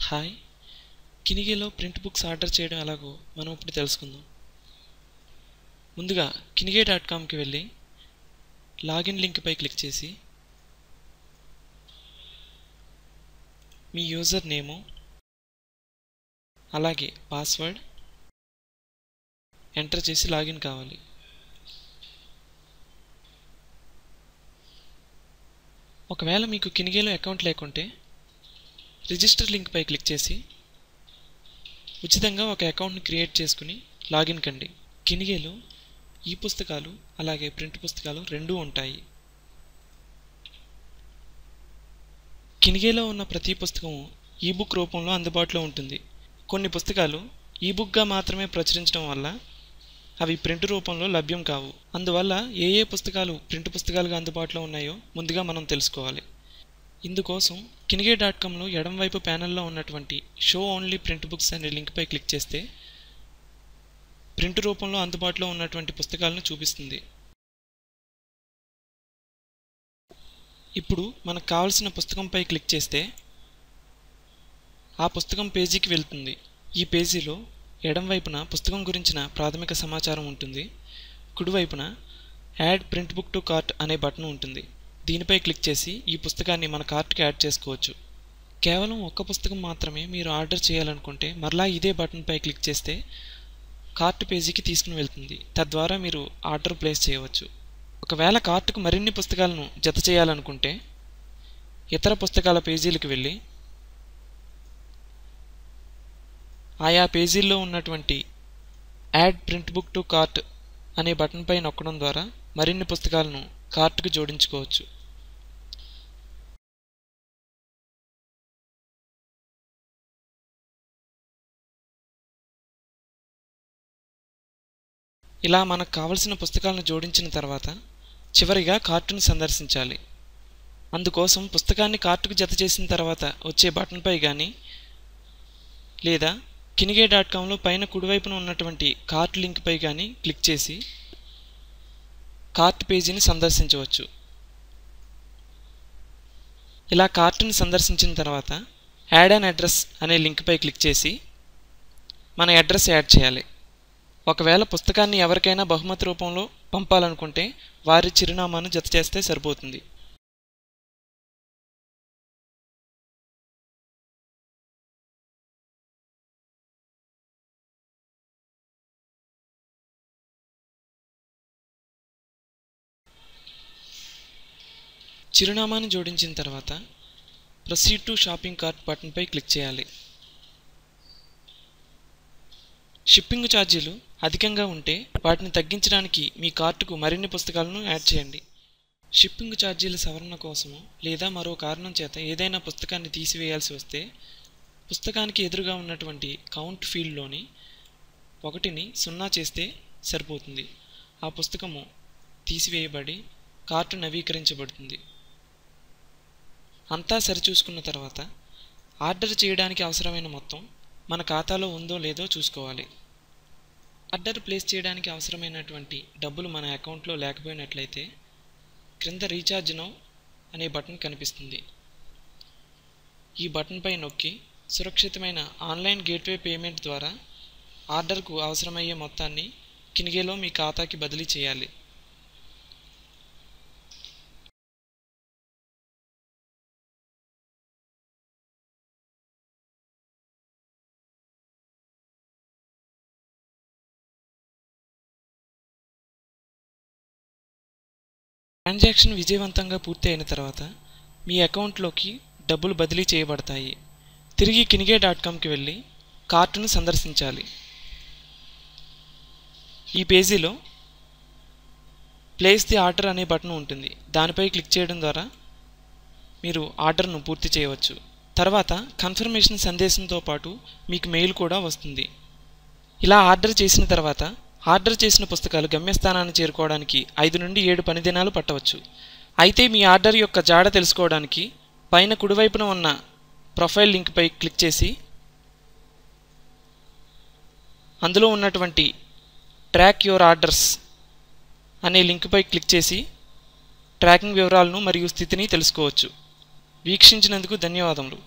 Hi, కినిగేలో print books order చేయడం ఎలాగో మనం ఇప్పుడు తెలుసుకుందాం. ముందుగా kinige.comకి వెళ్ళి లాగిన్ లింక్పై క్లిక్ చేసి మీ యూజర్ నేము అలాగే పాస్వర్డ్ ఎంటర్ చేసి లాగిన్ కావాలి. ఒకవేళ మీకు కినిగేలో అకౌంట్ లేకుంటే రిజిస్టర్ లింక్పై క్లిక్ చేసి ఉచితంగా ఒక అకౌంట్ని క్రియేట్ చేసుకుని లాగిన్ కండి. కినిగేలో ఈ పుస్తకాలు అలాగే ప్రింట్ పుస్తకాలు రెండూ ఉంటాయి. కినిగేలో ఉన్న ప్రతి పుస్తకం ఈబుక్ రూపంలో అందుబాటులో ఉంటుంది. కొన్ని పుస్తకాలు ఈబుక్గా మాత్రమే ప్రచురించడం వల్ల అవి ప్రింట్ రూపంలో లభ్యం కావు. అందువల్ల ఏ పుస్తకాలు ప్రింట్ పుస్తకాలుగా అందుబాటులో ఉన్నాయో ముందుగా మనం తెలుసుకోవాలి. ఇందుకోసం kinige.comలో ఎడమవైపు ప్యానెల్లో ఉన్నటువంటి షో ఓన్లీ ప్రింట్ బుక్స్ అనే లింక్పై క్లిక్ చేస్తే ప్రింట్ రూపంలో అందుబాటులో ఉన్నటువంటి పుస్తకాలను చూపిస్తుంది. ఇప్పుడు మనకు కావలసిన పుస్తకంపై క్లిక్ చేస్తే ఆ పుస్తకం పేజీకి వెళ్తుంది. ఈ పేజీలో ఎడమవైపున పుస్తకం గురించిన ప్రాథమిక సమాచారం ఉంటుంది. కుడివైపున add print book to cart అనే బటన్ ఉంటుంది. దీనిపై క్లిక్ చేసి ఈ పుస్తకాన్ని మన కార్ట్కి యాడ్ చేసుకోవచ్చు. కేవలం ఒక్క పుస్తకం మాత్రమే మీరు ఆర్డర్ చేయాలనుకుంటే మరలా ఇదే బటన్పై క్లిక్ చేస్తే కార్ట్ పేజీకి తీసుకుని వెళ్తుంది. తద్వారా మీరు ఆర్డర్ ప్లేస్ చేయవచ్చు. ఒకవేళ కార్ట్కు మరిన్ని పుస్తకాలను జత చేయాలనుకుంటే ఇతర పుస్తకాల పేజీలకు వెళ్ళి ఆయా పేజీల్లో ఉన్నటువంటి add print book to cart అనే బటన్పై నొక్కడం ద్వారా మరిన్ని పుస్తకాలను కార్ట్కు జోడించుకోవచ్చు. ఇలా మనకు కావలసిన పుస్తకాలను జోడించిన తర్వాత చివరిగా కార్టును సందర్శించాలి. అందుకోసం పుస్తకాన్ని కార్టుకు జత చేసిన తర్వాత వచ్చే బటన్పై కానీ లేదా kinige.comలో పైన కుడివైపున ఉన్నటువంటి కార్ట్ లింక్పై కానీ క్లిక్ చేసి కార్ట్ పేజీని సందర్శించవచ్చు. ఇలా కార్టును సందర్శించిన తర్వాత యాడ్ అన్ అడ్రస్ అనే లింక్పై క్లిక్ చేసి మన అడ్రస్ యాడ్ చేయాలి. ఒకవేళ పుస్తకాన్ని ఎవరికైనా బహుమతి రూపంలో పంపాలనుకుంటే వారి చిరునామాను జత చేస్తే సరిపోతుంది. చిరునామాను జోడించిన తర్వాత ప్రొసీడ్ టు షాపింగ్ కార్ట్ బటన్పై క్లిక్ చేయాలి. షిప్పింగ్ ఛార్జీలు అధికంగా ఉంటే వాటిని తగ్గించడానికి మీ కార్టుకు మరిన్ని పుస్తకాలను యాడ్ చేయండి. షిప్పింగ్ ఛార్జీల సవరణ కోసమో లేదా మరో కారణం చేత ఏదైనా పుస్తకాన్ని తీసివేయాల్సి వస్తే పుస్తకానికి ఎదురుగా ఉన్నటువంటి కౌంట్ ఫీల్డ్లోని 1ని 0 చేస్తే సరిపోతుంది. ఆ పుస్తకము తీసివేయబడి కార్టు నవీకరించబడుతుంది. అంతా సరిచూసుకున్న తర్వాత ఆర్డర్ చేయడానికి అవసరమైన మొత్తం మన ఖాతాలో ఉందో లేదో చూసుకోవాలి. ఆర్డర్ ప్లేస్ చేయడానికి అవసరమైనటువంటి డబ్బులు మన అకౌంట్లో లేకపోయినట్లయితే క్రింద రీఛార్జ్ నౌ అనే బటన్ కనిపిస్తుంది. ఈ బటన్పై నొక్కి సురక్షితమైన ఆన్లైన్ గేట్వే పేమెంట్ ద్వారా ఆర్డర్కు అవసరమయ్యే మొత్తాన్ని కినిగేలో మీ ఖాతాకి బదిలీ చేయాలి. ట్రాన్సాక్షన్ విజయవంతంగా పూర్తి అయిన తర్వాత మీ అకౌంట్లోకి డబ్బులు బదిలీ చేయబడతాయి. తిరిగి kinige.comకి వెళ్ళి కార్టును సందర్శించాలి. ఈ పేజీలో ప్లేస్ ది ఆర్డర్ అనే బటన్ ఉంటుంది. దానిపై క్లిక్ చేయడం ద్వారా మీరు ఆర్డర్ను పూర్తి చేయవచ్చు. తర్వాత కన్ఫర్మేషన్ సందేశంతో పాటు మీకు మెయిల్ కూడా వస్తుంది. ఇలా ఆర్డర్ చేసిన తర్వాత ఆర్డర్ చేసిన పుస్తకాలు గమ్యస్థానాన్ని చేరుకోవడానికి 5 నుండి 7 పని దినాలు పట్టవచ్చు. అయితే మీ ఆర్డర్ యొక్క జాడ తెలుసుకోవడానికి పైన కుడివైపున ఉన్న ప్రొఫైల్ లింక్పై క్లిక్ చేసి అందులో ఉన్నటువంటి ట్రాక్ యువర్ ఆర్డర్స్ అనే లింక్పై క్లిక్ చేసి ట్రాకింగ్ వివరాలను మరియు స్థితిని తెలుసుకోవచ్చు. వీక్షించినందుకు ధన్యవాదములు.